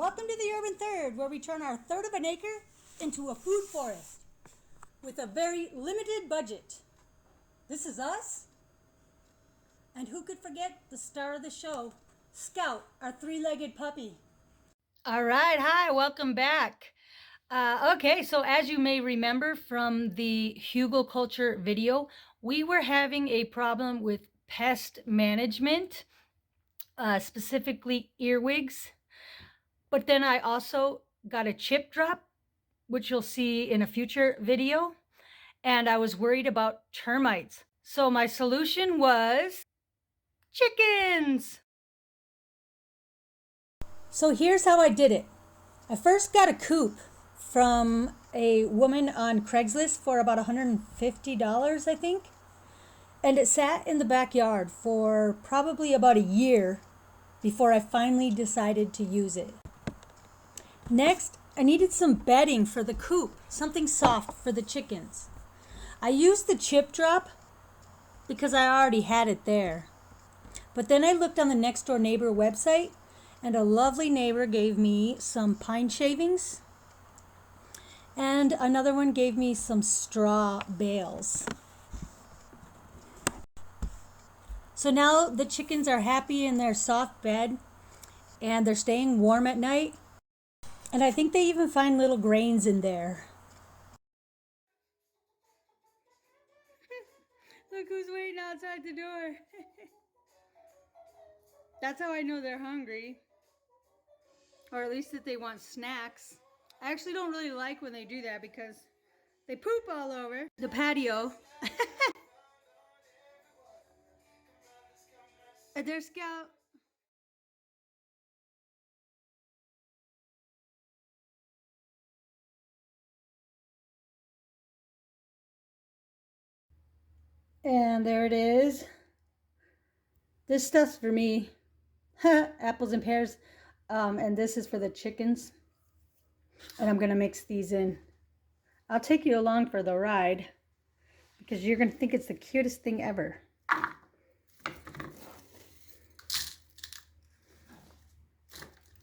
Welcome to the Urban Third, where we turn our third of an acre into a food forest with a very limited budget. This is us, and who could forget the star of the show, Scout, our three-legged puppy. All right, hi, welcome back. Okay, so as you may remember from the hugelkultur video, we were having a problem with pest management, specifically earwigs. But then I also got a chip drop, which you'll see in a future video, and I was worried about termites. So my solution was chickens. So here's how I did it. I first got a coop from a woman on Craigslist for about $150, I think. And it sat in the backyard for probably about a year before I finally decided to use it. Next, I needed some bedding for the coop, something soft for the chickens. I used the chip drop because I already had it there. But then I looked on the next door neighbor website, and a lovely neighbor gave me some pine shavings, and another one gave me some straw bales. So now the chickens are happy in their soft bed, and they're staying warm at night. And I think they even find little grains in there. Look who's waiting outside the door. That's how I know they're hungry. Or at least that they want snacks. I actually don't really like when they do that because they poop all over the patio. And there's Scout. And there it is. This stuff's for me. Apples and pears. And this is for the chickens. And I'm going to mix these in. I'll take you along for the ride because you're going to think it's the cutest thing ever.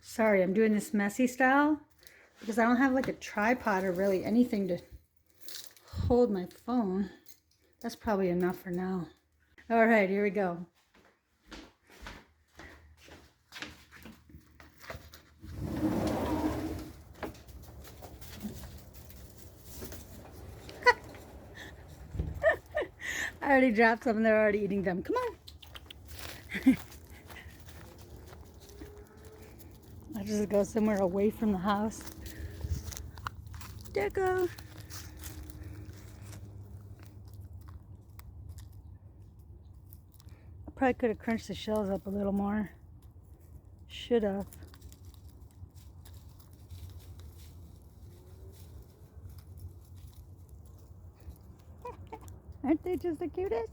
Sorry, I'm doing this messy style because I don't have like a tripod or really anything to hold my phone. That's probably enough for now. All right, here we go. I already dropped some and they're already eating them. Come on. I'll just go somewhere away from the house. There you go. I probably could have crunched the shells up a little more. Should have. Aren't they just the cutest?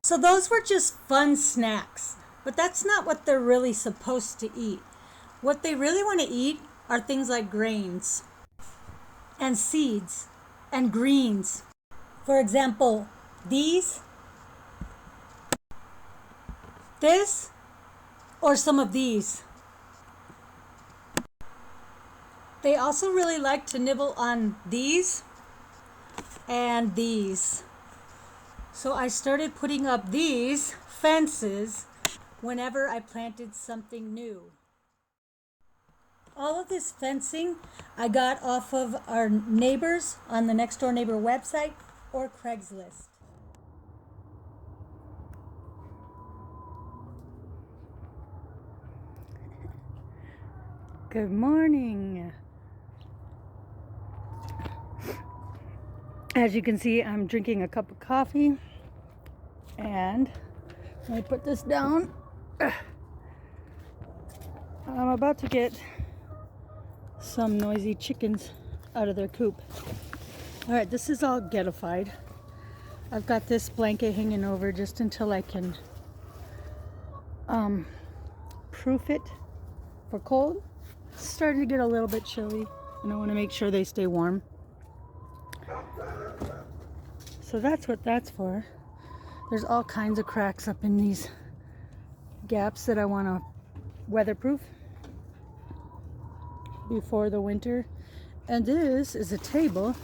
So those were just fun snacks, but that's not what they're really supposed to eat. What they really want to eat are things like grains and seeds and greens. For example, this, or some of these. They also really like to nibble on these and these. So I started putting up these fences whenever I planted something new. All of this fencing I got off of our neighbors on the next door neighbor website or Craigslist. Good morning. As you can see, I'm drinking a cup of coffee, and let me put this down. I'm about to get some noisy chickens out of their coop. All right, this is all ghettified. I've got this blanket hanging over just until I can proof it for cold. It's starting to get a little bit chilly, and I want to make sure they stay warm. So that's what that's for. There's all kinds of cracks up in these gaps that I want to weatherproof before the winter. And this is a table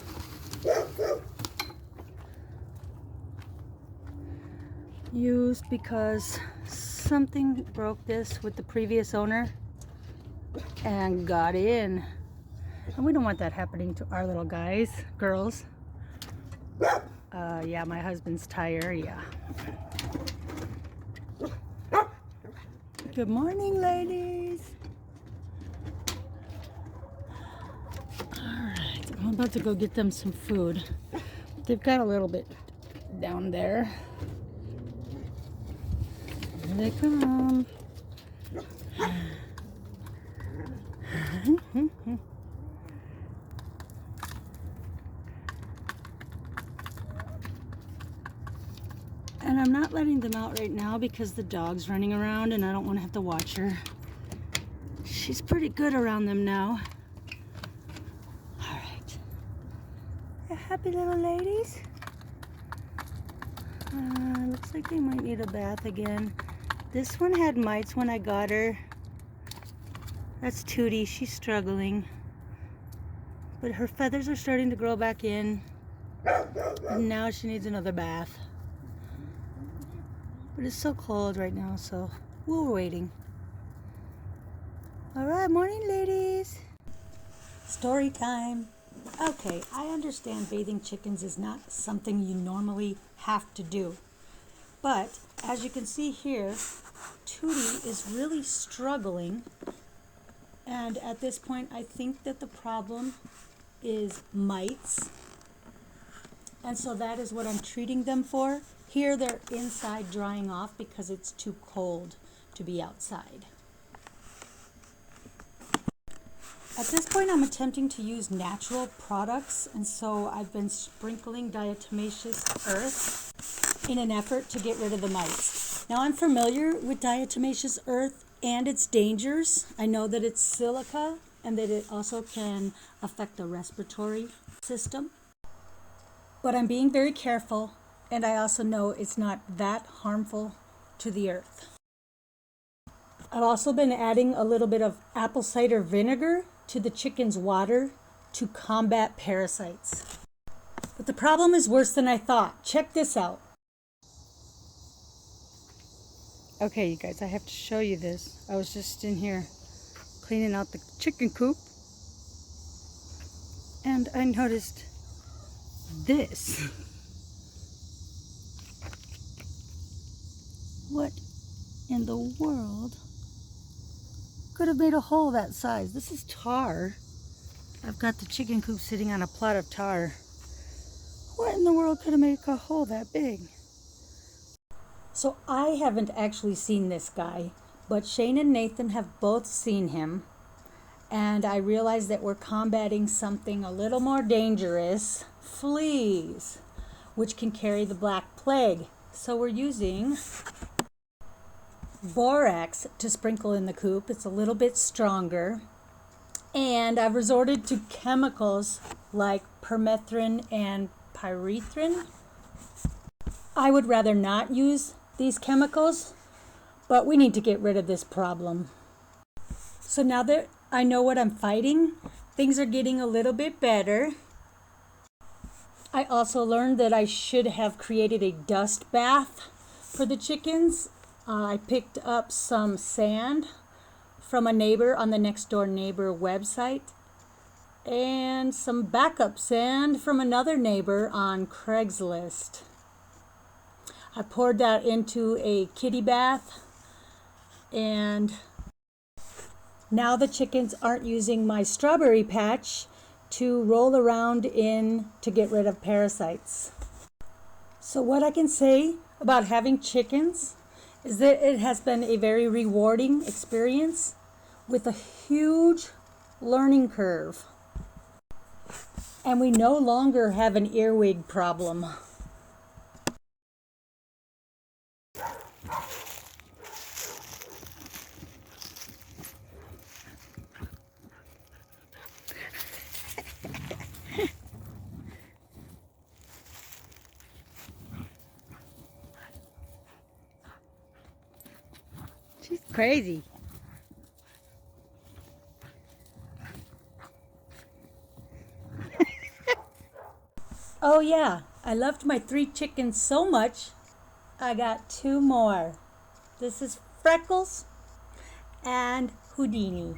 used because something broke this with the previous owner and got in. And we don't want that happening to our little girls. Yeah, my husband's tire, yeah. Good morning, ladies. Alright, I'm about to go get them some food. They've got a little bit down there. Here they come. And I'm not letting them out right now because the dog's running around and I don't want to have to watch her. She's pretty good around them now. All right. They're happy little ladies. Looks like they might need a bath again. This one had mites when I got her. That's Tootie. She's struggling. But her feathers are starting to grow back in. And now she needs another bath. But it's so cold right now, so we're waiting. All right, morning, ladies. Story time. Okay, I understand bathing chickens is not something you normally have to do. But as you can see here, Tootie is really struggling. And at this point, I think that the problem is mites. And so that is what I'm treating them for. Here they're inside drying off because it's too cold to be outside. At this point, I'm attempting to use natural products, and so I've been sprinkling diatomaceous earth in an effort to get rid of the mites. Now, I'm familiar with diatomaceous earth and its dangers. I know that it's silica and that it also can affect the respiratory system. But I'm being very careful, and I also know it's not that harmful to the earth. I've also been adding a little bit of apple cider vinegar to the chicken's water to combat parasites. But the problem is worse than I thought. Check this out. Okay, you guys, I have to show you this. I was just in here cleaning out the chicken coop, and I noticed this. What in the world could have made a hole that size? This is tar. I've got the chicken coop sitting on a plot of tar. What in the world could have made a hole that big? So I haven't actually seen this guy, but Shane and Nathan have both seen him. And I realize that we're combating something a little more dangerous, fleas, which can carry the Black Plague. So we're using borax to sprinkle in the coop. It's a little bit stronger. And I've resorted to chemicals like permethrin and pyrethrin. I would rather not use these chemicals, but we need to get rid of this problem. So now that I know what I'm fighting, things are getting a little bit better. I also learned that I should have created a dust bath for the chickens. I picked up some sand from a neighbor on the Next Door Neighbor website and some backup sand from another neighbor on Craigslist. I poured that into a kitty bath, and now the chickens aren't using my strawberry patch to roll around in to get rid of parasites. So what I can say about having chickens is that it has been a very rewarding experience. with a huge learning curve. And we no longer have an earwig problem. She's crazy. Oh yeah, I loved my 3 chickens so much, I got 2 more. This is Freckles and Houdini.